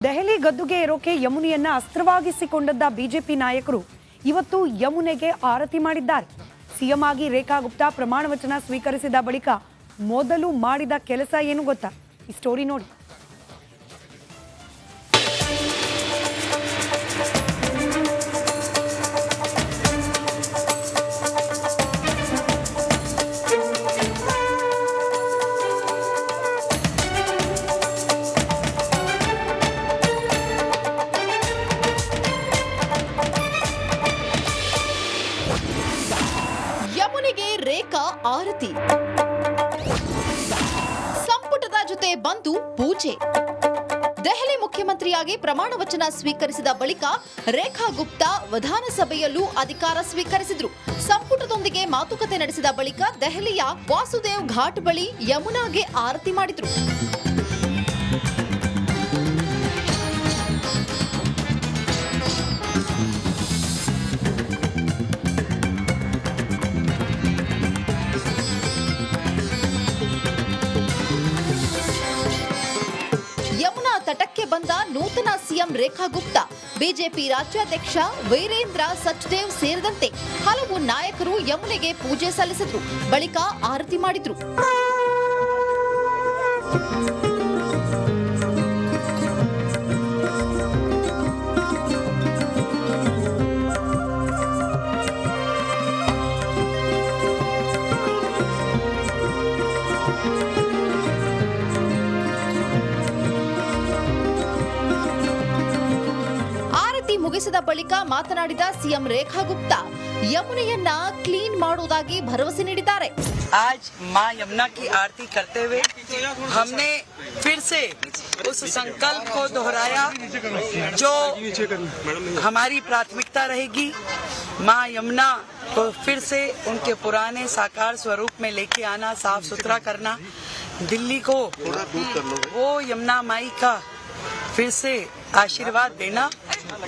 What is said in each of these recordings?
ದೆಹಲಿ ಗದ್ದುಗೆ ಏರೋಕೆ ಯಮುನೆಯನ್ನ ಅಸ್ತ್ರವಾಗಿಸಿಕೊಂಡದ್ದ ಬಿಜೆಪಿ ನಾಯಕರು ಇವತ್ತು ಯಮುನೆಗೆ ಆರತಿ ಮಾಡಿದ್ದಾರೆ. ಸಿಎಂ ಆಗಿ ರೇಖಾ ಗುಪ್ತಾ ಪ್ರಮಾಣ ವಚನ ಸ್ವೀಕರಿಸಿದ ಬಳಿಕ ಮೊದಲು ಮಾಡಿದ ಕೆಲಸ ಏನು ಗೊತ್ತಾ? ಈ ಸ್ಟೋರಿ ನೋಡಿ. ಯಮುನೆಗೆ ರೇಖಾ ಆರತಿ, ಸಂಪುಟದ ಜೊತೆ ಬಂದು ಪೂಜೆ. ದೆಹಲಿ ಮುಖ್ಯಮಂತ್ರಿಯಾಗಿ ಪ್ರಮಾಣ ವಚನ ಸ್ವೀಕರಿಸಿದ ಬಳಿಕ ರೇಖಾ ಗುಪ್ತಾ ವಿಧಾನಸಭೆಯಲ್ಲೂ ಅಧಿಕಾರ ಸ್ವೀಕರಿಸಿದ್ರು. ಸಂಪುಟದೊಂದಿಗೆ ಮಾತುಕತೆ ನಡೆಸಿದ ಬಳಿಕ ದೆಹಲಿಯ ವಾಸುದೇವ್ ಘಾಟ್ ಬಳಿ ಯಮುನಾಗೆ ಆರತಿ ಮಾಡಿದ್ರು. ಯಮುನಾ ತಟಕ್ಕೆ ಬಂದ ನೂತನ ಸಿಎಂ ರೇಖಾ ಗುಪ್ತಾ, ಬಿಜೆಪಿ ರಾಜ್ಯಾಧ್ಯಕ್ಷ ವೀರೇಂದ್ರ ಸಚ್ದೇವ್ ಸೇರಿದಂತೆ ಹಲವು ನಾಯಕರು ಯಮುನೆಗೆ ಪೂಜೆ ಸಲ್ಲಿಸಿದ್ರು. ಬಳಿಕ ಆರತಿ ಮಾಡಿದ್ರು. ಮುಗಿಸಿದ ಬಳಿಕ ಮಾತನಾಡಿದ ಸಿಎಂ ರೇಖಾ ಗುಪ್ತಾ ಯಮುನೆಯನ್ನ ಕ್ಲೀನ್ ಮಾಡುವುದಾಗಿ ಭರವಸೆ ನೀಡಿದ್ದಾರೆ. आज मां यमुना की आरती करते हुए हमने फिर से उस संकल्प को दोहराया जो हमारी प्राथमिकता रहेगी। मां यमुना को फिर से उनके पुराने साकार स्वरूप में लेके आना, साफ सुथरा करना, दिल्ली को वो यमुना माई का फिर से आशीर्वाद देना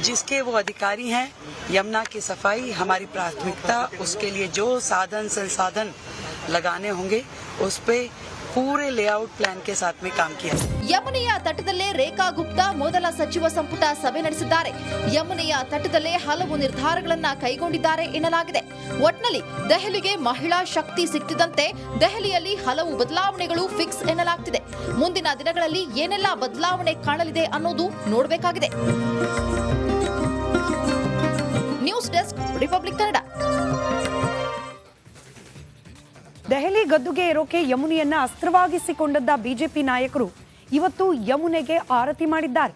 जिसके वो अधिकारी हैं। यमुना की सफाई हमारी प्राथमिकता, उसके लिए जो साधन संसाधन लगाने होंगे उस पे पूरे लेआउट प्लान के साथ में काम किया। ಯಮುನೆಯ ತಟದಲ್ಲೇ ರೇಖಾ ಗುಪ್ತಾ ಮೊದಲ ಸಚಿವ ಸಂಪುಟ ಸಭೆ ನಡೆಸಿದ್ದಾರೆ. ಯಮುನೆಯ ತಟದಲ್ಲೇ ಹಲವು ನಿರ್ಧಾರಗಳನ್ನ ಕೈಗೊಂಡಿದ್ದಾರೆ ಎನ್ನಲಾಗಿದೆ. ಒಟ್ನಲ್ಲಿ ದೆಹಲಿಗೆ ಮಹಿಳಾ ಶಕ್ತಿ ಸಿಕ್ತಿದಂತೆ ದೆಹಲಿಯಲ್ಲಿ ಹಲವು ಬದಲಾವಣೆಗಳು ಫಿಕ್ಸ್ ಎನ್ನಲಾಗ್ತಿದೆ. ಮುಂದಿನ ದಿನಗಳಲ್ಲಿ ಏನೆಲ್ಲ ಬದಲಾವಣೆ ಕಾಣಲಿದೆ ಅನ್ನೋದು ನೋಡಬೇಕಾಗಿದೆ. News desk, republic Kannada. Delhi ಗದ್ದುಗೆ ಏರೋಕೆ ಯಮುನೆಯನ್ನ ಅಸ್ತ್ರವಾಗಿಸಿಕೊಂಡದ್ದ ಬಿಜೆಪಿ ನಾಯಕರು ಇವತ್ತು ಯಮುನೆಗೆ ಆರತಿ ಮಾಡಿದ್ದಾರೆ.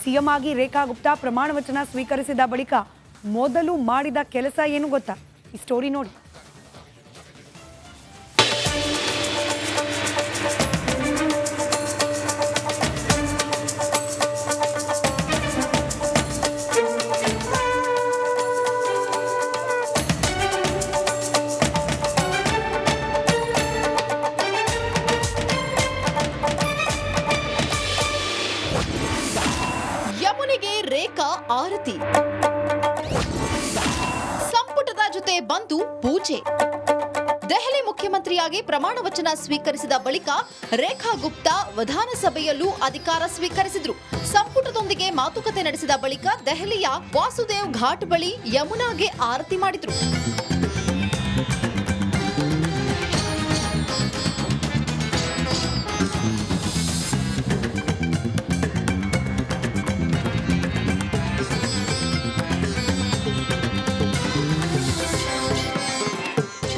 ಸಿಎಂ ಆಗಿ ರೇಖಾ ಗುಪ್ತಾ ಪ್ರಮಾಣ ವಚನ ಸ್ವೀಕರಿಸಿದ ಬಳಿಕ ಮೊದಲು ಮಾಡಿದ ಕೆಲಸ ಏನು ಗೊತ್ತಾ? ಈ ಸ್ಟೋರಿ ನೋಡಿ. ಯಮುನೆಗೆ ರೇಖಾ ಆರತಿ, ಸಂಪುಟದ ಜೊತೆ ಬಂದು ಪೂಜೆ. ದೆಹಲಿ ಮುಖ್ಯಮಂತ್ರಿಯಾಗಿ ಪ್ರಮಾಣ ವಚನ ಸ್ವೀಕರಿಸಿದ ಬಳಿಕ ರೇಖಾ ಗುಪ್ತಾ ವಿಧಾನಸಭೆಯಲ್ಲೂ ಅಧಿಕಾರ ಸ್ವೀಕರಿಸಿದ್ರು. ಸಂಪುಟದೊಂದಿಗೆ ಮಾತುಕತೆ ನಡೆಸಿದ ಬಳಿಕ ದೆಹಲಿಯ ವಾಸುದೇವ್ ಘಾಟ್ ಬಳಿ ಯಮುನಾಗೆ ಆರತಿ ಮಾಡಿದ್ರು.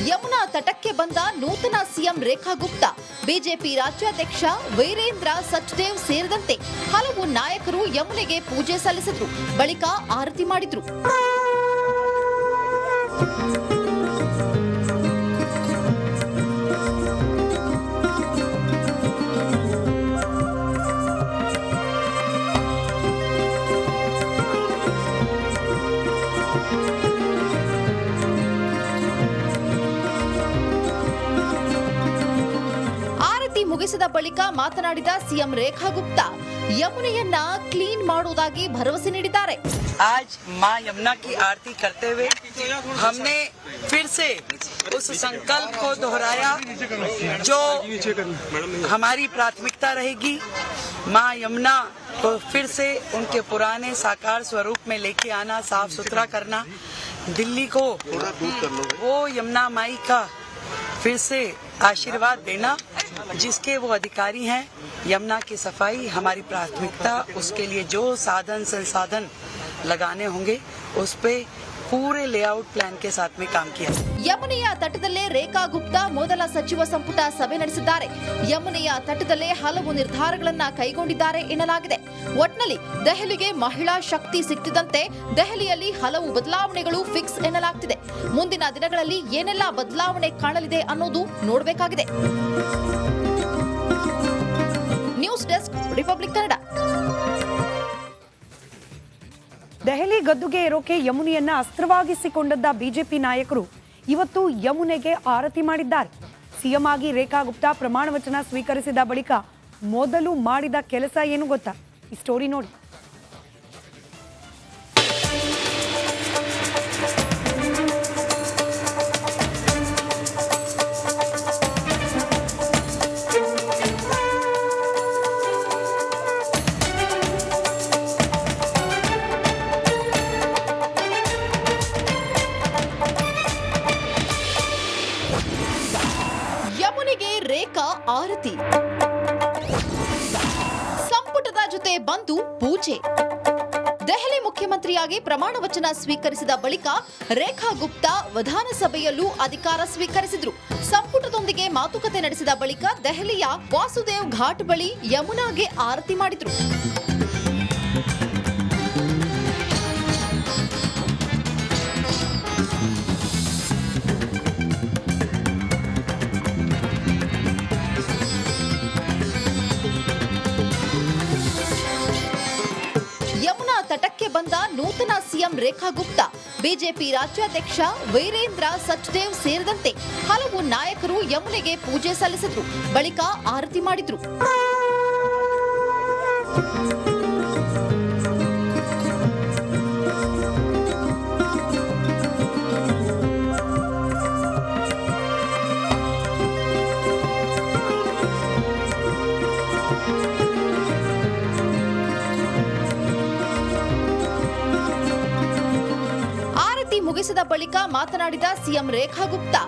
ಯಮುನಾ ತಟಕ್ಕೆ ಬಂದ ನೂತನ ಸಿಎಂ ರೇಖಾ ಗುಪ್ತಾ, ಬಿಜೆಪಿ ರಾಜ್ಯಾಧ್ಯಕ್ಷ ವೀರೇಂದ್ರ ಸಚ್ದೇವ್ ಸೇರಿದಂತೆ ಹಲವು ನಾಯಕರು ಯಮುನೆಗೆ ಪೂಜೆ ಸಲ್ಲಿಸಿದ್ರು. ಬಳಿಕ ಆರತಿ ಮಾಡಿದ್ರು. ಮುಗಿಸಿದ ಬಳಿಕ ಮಾತನಾಡಿದ ಸಿಎಂ ರೇಖಾ ಗುಪ್ತಾ ಯಮುನೆಯನ್ನ ಕ್ಲೀನ್ ಮಾಡುವುದಾಗಿ ಭರವಸೆ ನೀಡಿದ್ದಾರೆ. आज माँ यमुना की आरती करते हुए हमने फिर से उस संकल्प को दोहराया जो हमारी प्राथमिकता रहेगी। माँ यमुना को फिर से उनके पुराने साकार स्वरूप में लेके आना, साफ सुथरा करना, दिल्ली को वो यमुना माई का फिर से आशीर्वाद देना जिसके वो अधिकारी हैं। यमुना की सफाई हमारी प्राथमिकता, उसके लिए जो साधन संसाधन लगाने होंगे उस पे पूरे लेआउट प्लान के साथ में काम किया। ಯಮುನೆಯ ತಟದಲ್ಲೇ ರೇಖಾ ಗುಪ್ತಾ ಮೊದಲ ಸಚಿವ ಸಂಪುಟ ಸಭೆ ನಡೆಸಿದ್ದಾರೆ. ಯಮುನೆಯ ತಟದಲ್ಲೇ ಹಲವು ನಿರ್ಧಾರಗಳನ್ನ ಕೈಗೊಂಡಿದ್ದಾರೆ ಎನ್ನಲಾಗಿದೆ. ಒಟ್ನಲ್ಲಿ ದೆಹಲಿಗೆ ಮಹಿಳಾ ಶಕ್ತಿ ಸಿಕ್ತಿದಂತೆ ದೆಹಲಿಯಲ್ಲಿ ಹಲವು ಬದಲಾವಣೆಗಳು ಫಿಕ್ಸ್ ಎನ್ನಲಾಗ್ತಿದೆ. ಮುಂದಿನ ದಿನಗಳಲ್ಲಿ ಏನೆಲ್ಲ ಬದಲಾವಣೆ ಕಾಣಲಿದೆ ಅನ್ನೋದು ನೋಡಬೇಕಾಗಿದೆ. News desk, republic Kannada. Delhi ಗದ್ದುಗೆ ಏರೋಕೆ ಯಮುನೆಯನ್ನ ಅಸ್ತ್ರವಾಗಿಸಿಕೊಂಡದ್ದ ಬಿಜೆಪಿ ನಾಯಕರು ಇವತ್ತು ಯಮುನೆಗೆ ಆರತಿ ಮಾಡಿದ್ದಾರೆ. ಸಿಎಂ ಆಗಿ ರೇಖಾ ಗುಪ್ತಾ ಪ್ರಮಾಣ ವಚನ ಸ್ವೀಕರಿಸಿದ ಬಳಿಕ ಮೊದಲು ಮಾಡಿದ ಕೆಲಸ ಏನು ಗೊತ್ತಾ? ಈ ಸ್ಟೋರಿ ನೋಡಿ. ಯಮುನೆಗೆ ರೇಖಾ ಆರತಿ, ಸಂಪುಟದ ಜೊತೆ ಬಂದು ಪೂಜೆ. ದೆಹಲಿ ಮುಖ್ಯಮಂತ್ರಿಯಾಗಿ ಪ್ರಮಾಣ ವಚನ ಸ್ವೀಕರಿಸಿದ ಬಳಿಕ ರೇಖಾ ಗುಪ್ತಾ ವಿಧಾನಸಭೆಯಲ್ಲೂ ಅಧಿಕಾರ ಸ್ವೀಕರಿಸಿದ್ರು. ಸಂಪುಟದೊಂದಿಗೆ ಮಾತುಕತೆ ನಡೆಸಿದ ಬಳಿಕ ದೆಹಲಿಯ ವಾಸುದೇವ್ ಘಾಟ್ ಬಳಿ ಯಮುನಾಗೆ ಆರತಿ ಮಾಡಿದ್ರು. ಯಮುನಾ ತಟಕ್ಕೆ ಬಂದ ನೂತನ ಸಿಎಂ ರೇಖಾ ಗುಪ್ತಾ, ಬಿಜೆಪಿ ರಾಜ್ಯಾಧ್ಯಕ್ಷ ವೀರೇಂದ್ರ ಸಚ್ದೇವ್ ಸೇರಿದಂತೆ ಹಲವು ನಾಯಕರು ಯಮುನೆಗೆ ಪೂಜೆ ಸಲ್ಲಿಸಿದ್ರು. ಬಳಿಕ ಆರತಿ ಮಾಡಿದ್ರು. ಮುಗಿಸಿದ ಬಳಿಕ ಮಾತನಾಡಿದ ಸಿಎಂ ರೇಖಾ ಗುಪ್ತಾ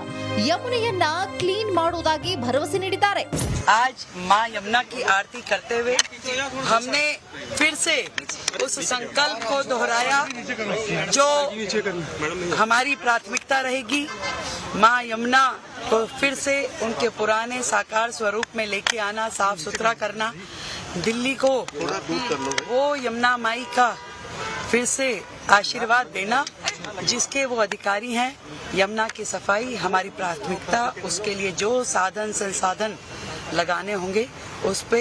ಯಮುನೆಯನ್ನ ಕ್ಲೀನ್ ಮಾಡುವುದಾಗಿ ಭರವಸೆ ನೀಡಿದ್ದಾರೆ. आज माँ यमुना की आरती करते हुए हमने फिर से उस संकल्प को दोहराया जो हमारी प्राथमिकता रहेगी। माँ यमुना को फिर से उनके पुराने साकार स्वरूप में लेके आना, साफ सुथरा करना, दिल्ली को वो यमुना माई का फिर से आशीर्वाद देना जिसके वो अधिकारी हैं। यमुना की सफाई हमारी प्राथमिकता, उसके लिए जो साधन संसाधन लगाने होंगे उस पे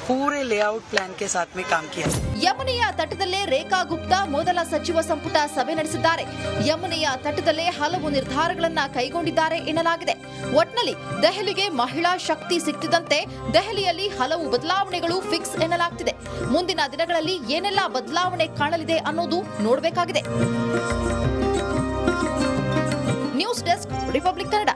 पूरे लेआउट प्लान के साथ में काम किया। ಯಮುನೆಯ ತಟದಲ್ಲೇ ರೇಖಾ ಗುಪ್ತಾ ಮೊದಲ ಸಚಿವ ಸಂಪುಟ ಸಭೆ ನಡೆಸಿದ್ದಾರೆ. ಯಮುನೆಯ ತಟದಲ್ಲೇ ಹಲವು ನಿರ್ಧಾರಗಳನ್ನ ಕೈಗೊಂಡಿದ್ದಾರೆ ಎನ್ನಲಾಗಿದೆ. ಒಟ್ನಲ್ಲಿ ದೆಹಲಿಗೆ ಮಹಿಳಾ ಶಕ್ತಿ ಸಿಕ್ತಿದಂತೆ ದೆಹಲಿಯಲ್ಲಿ ಹಲವು ಬದಲಾವಣೆಗಳು ಫಿಕ್ಸ್ ಎನ್ನಲಾಗ್ತಿದೆ. ಮುಂದಿನ ದಿನಗಳಲ್ಲಿ ಏನೆಲ್ಲ ಬದಲಾವಣೆ ಕಾಣಲಿದೆ ಅನ್ನೋದು ನೋಡಬೇಕಾಗಿದೆ. News desk, republic Kannada.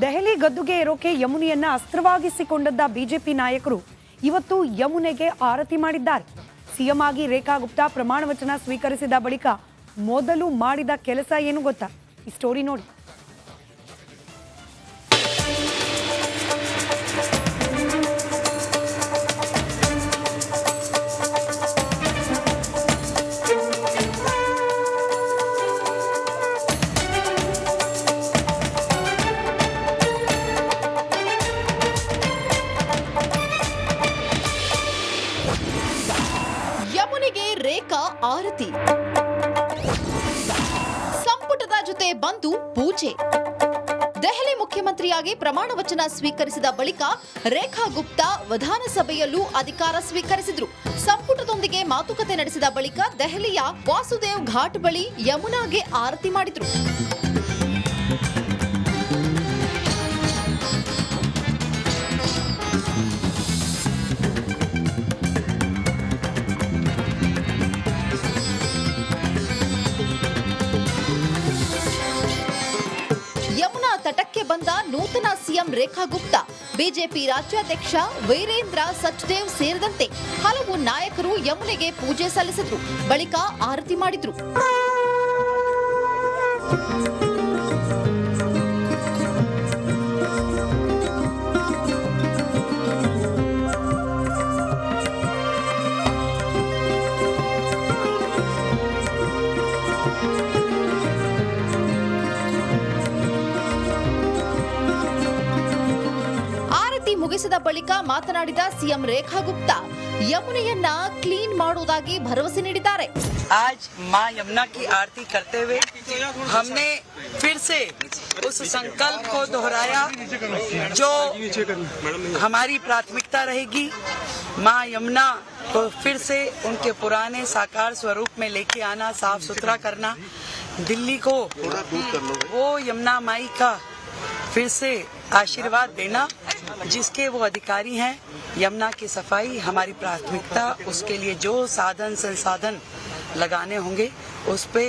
Delhi ಗದ್ದುಗೆ ಏರೋಕೆ ಯಮುನೆಯನ್ನ ಅಸ್ತ್ರವಾಗಿಸಿಕೊಂಡದ್ದ ಬಿಜೆಪಿ ನಾಯಕರು ಇವತ್ತು ಯಮುನೆಗೆ ಆರತಿ ಮಾಡಿದ್ದಾರೆ. ಸಿಎಂ ಆಗಿ ರೇಖಾ ಗುಪ್ತಾ ಪ್ರಮಾಣ ವಚನ ಸ್ವೀಕರಿಸಿದ ಬಳಿಕ ಮೊದಲು ಮಾಡಿದ ಕೆಲಸ ಏನು ಗೊತ್ತಾ? ಈ ಸ್ಟೋರಿ ನೋಡಿ. ಯಮುನೆಗೆ ರೇಖಾ ಆರತಿ, ಸಂಪುಟದ ಜೊತೆ ಬಂದು ಪೂಜೆ. ದೆಹಲಿ ಮುಖ್ಯಮಂತ್ರಿಯಾಗಿ ಪ್ರಮಾಣ ವಚನ ಸ್ವೀಕರಿಸಿದ ಬಳಿಕ ರೇಖಾ ಗುಪ್ತಾ ವಿಧಾನಸಭೆಯಲ್ಲೂ ಅಧಿಕಾರ ಸ್ವೀಕರಿಸಿದ್ರು. ಸಂಪುಟದೊಂದಿಗೆ ಮಾತುಕತೆ ನಡೆಸಿದ ಬಳಿಕ ದೆಹಲಿಯ ವಾಸುದೇವ್ ಘಾಟ್ ಬಳಿ ಯಮುನಾಗೆ ಆರತಿ ಮಾಡಿದ್ರು. ಸಿಎಂ ರೇಖಾ ಗುಪ್ತಾ, ಬಿಜೆಪಿ ರಾಜ್ಯಾಧ್ಯಕ್ಷ ವೀರೇಂದ್ರ ಸಚ್ದೇವ್ ಸೇರಿದಂತೆ ಹಲವು ನಾಯಕರು ಯಮುನೆಗೆ ಪೂಜೆ ಸಲ್ಲಿಸಿದ್ರು. ಬಳಿಕ ಆರತಿ ಮಾಡಿದ್ರು. ಮುಗಿಸಿದ ಬಳಿಕ ಮಾತನಾಡಿದ ಸಿಎಂ ರೇಖಾ ಗುಪ್ತಾ ಯಮುನೆಯನ್ನ ಕ್ಲೀನ್ ಮಾಡುವುದಾಗಿ ಭರವಸೆ ನೀಡಿದ್ದಾರೆ. आज मां यमुना की आरती करते हुए हमने फिर से उस संकल्प को दोहराया जो हमारी प्राथमिकता रहेगी। मां यमुना को फिर से उनके पुराने साकार स्वरूप में लेके आना, साफ सुथरा करना, दिल्ली को वो यमुना माई का फिर से आशीर्वाद देना जिसके वो अधिकारी हैं। यमुना की सफाई हमारी प्राथमिकता, उसके लिए जो साधन संसाधन लगाने होंगे उस पे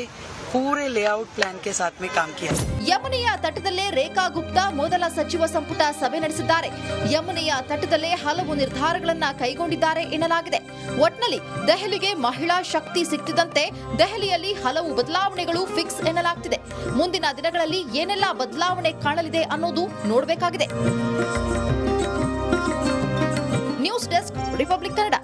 पूरे लेआउट प्लान के साथ में काम किया। ಯಮುನೆಯ ತಟದಲ್ಲೇ ರೇಖಾ ಗುಪ್ತಾ ಮೊದಲ ಸಚಿವ ಸಂಪುಟ ಸಭೆ ನಡೆಸಿದ್ದಾರೆ. ಯಮುನೆಯ ತಟದಲ್ಲೇ ಹಲವು ನಿರ್ಧಾರಗಳನ್ನ ಕೈಗೊಂಡಿದ್ದಾರೆ ಎನ್ನಲಾಗಿದೆ. ಒಟ್ನಲ್ಲಿ ದೆಹಲಿಗೆ ಮಹಿಳಾ ಶಕ್ತಿ ಸಿಕ್ತಿದಂತೆ ದೆಹಲಿಯಲ್ಲಿ ಹಲವು ಬದಲಾವಣೆಗಳು ಫಿಕ್ಸ್ ಎನ್ನಲಾಗ್ತಿದೆ. ಮುಂದಿನ ದಿನಗಳಲ್ಲಿ ಏನೆಲ್ಲ ಬದಲಾವಣೆ ಕಾಣಲಿದೆ ಅನ್ನೋದು ನೋಡಬೇಕಾಗಿದೆ. News desk, republic Kannada.